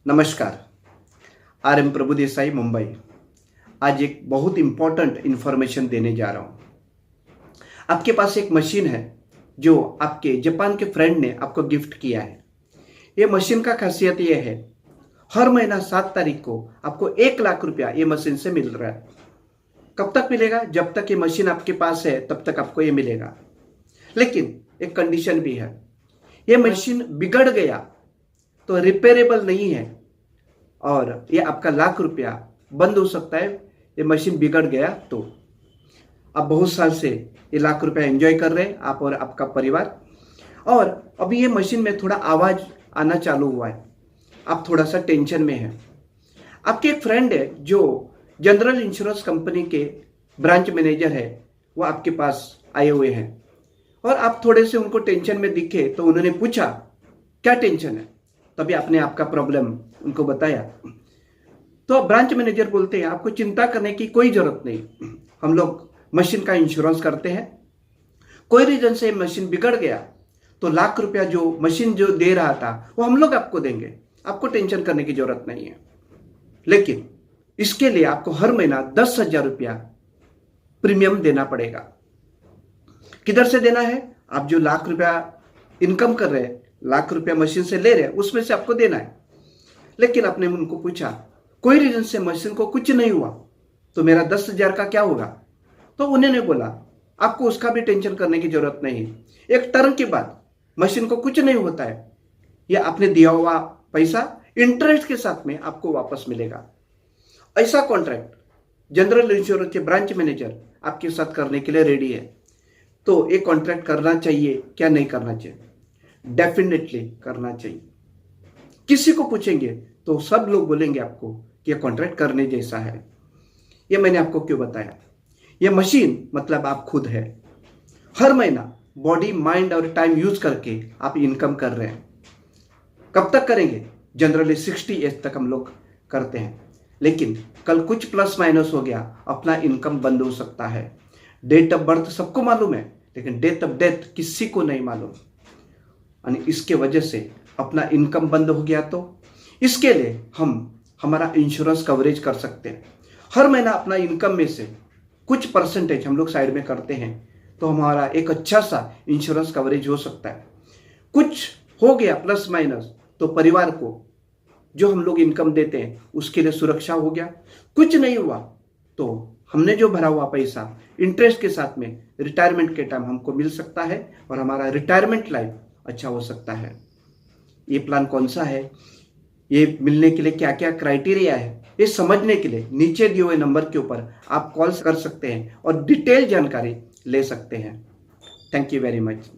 नमस्कार। R M प्रभु देसाई, मुंबई। आज एक बहुत इंपॉर्टेंट इंफॉर्मेशन देने जा रहा हूं। आपके पास एक मशीन है जो आपके जापान के फ्रेंड ने आपको गिफ्ट किया है। ये मशीन का खासियत ये है, हर महीना 7 तारीख को आपको 1 लाख रुपया ये मशीन से मिल रहा है। कब तक मिलेगा? जब तक ये मशीन आपके पास है तब तक आपको ये मिलेगा। लेकिन एक कंडीशन भी है, ये मशीन बिगड़ गया तो रिपेयरेबल नहीं है और ये आपका 1 लाख रुपया बंद हो सकता है। ये मशीन बिगड़ गया तो आप बहुत साल से ये 1 लाख रुपया एंजॉय कर रहे हैं, आप और आपका परिवार। और अभी ये मशीन में थोड़ा आवाज आना चालू हुआ है, आप थोड़ा सा टेंशन में हैं। आपके एक फ्रेंड है जो जनरल इंश्योरेंस कंपनी के ब्रांच मैनेजर है, वो आपके पास आए हुए हैं और आप थोड़े से उनको टेंशन में दिखे तो उन्होंने पूछा क्या टेंशन है। तभी आपने आपका प्रॉब्लम उनको बताया। तो ब्रांच मैनेजर बोलते हैं आपको चिंता करने की कोई जरूरत नहीं, हम लोग मशीन का इंश्योरेंस करते हैं। कोई रीजन से मशीन बिगड़ गया तो 1 लाख रुपया जो मशीन जो दे रहा था वो हम लोग आपको देंगे, आपको टेंशन करने की जरूरत नहीं है। लेकिन इसके लिए आपको हर महीना 10,000 रुपया प्रीमियम देना पड़ेगा। किधर से देना है? आप जो 1 लाख रुपया इनकम कर रहे हैं, 1 लाख रुपया मशीन से ले रहे हैं, उसमें से आपको देना है। लेकिन आपने उनको पूछा कोई रीजन से मशीन को कुछ नहीं हुआ तो मेरा 10,000 का क्या होगा? तो उन्होंने बोला आपको उसका भी टेंशन करने की जरूरत नहीं है। एक टर्म के बाद मशीन को कुछ नहीं होता है, यह आपने दिया हुआ पैसा इंटरेस्ट के साथ में आपको वापस मिलेगा। ऐसा कॉन्ट्रैक्ट जनरल इंश्योरेंस के ब्रांच मैनेजर आपके साथ करने के लिए रेडी है। तो ये कॉन्ट्रैक्ट करना चाहिए क्या नहीं करना चाहिए? डेफिनेटली करना चाहिए। किसी को पूछेंगे तो सब लोग बोलेंगे आपको कि यह कॉन्ट्रैक्ट करने जैसा है। यह मैंने आपको क्यों बताया? यह मशीन मतलब आप खुद है। हर महीना बॉडी, माइंड और टाइम यूज करके आप इनकम कर रहे हैं। कब तक करेंगे? जनरली 60 एज तक हम लोग करते हैं। लेकिन कल कुछ प्लस माइनस हो गया, अपना इनकम बंद हो सकता है। डेट ऑफ बर्थ सबको मालूम है, लेकिन डेट ऑफ डेथ किसी को नहीं मालूम। और इसके वजह से अपना इनकम बंद हो गया तो इसके लिए हम हमारा इंश्योरेंस कवरेज कर सकते हैं। हर महीना अपना इनकम में से कुछ परसेंटेज हम लोग साइड में करते हैं तो हमारा एक अच्छा सा इंश्योरेंस कवरेज हो सकता है। कुछ हो गया प्लस माइनस तो परिवार को जो हम लोग इनकम देते हैं उसके लिए सुरक्षा हो गया। कुछ नहीं हुआ तो हमने जो भरा हुआ पैसा इंटरेस्ट के साथ में रिटायरमेंट के टाइम हमको मिल सकता है और हमारा रिटायरमेंट लाइफ अच्छा हो सकता है। ये प्लान कौन सा है, ये मिलने के लिए क्या क्या क्राइटेरिया है, ये समझने के लिए नीचे दिए हुए नंबर के ऊपर आप कॉल कर सकते हैं और डिटेल जानकारी ले सकते हैं। Thank you very much.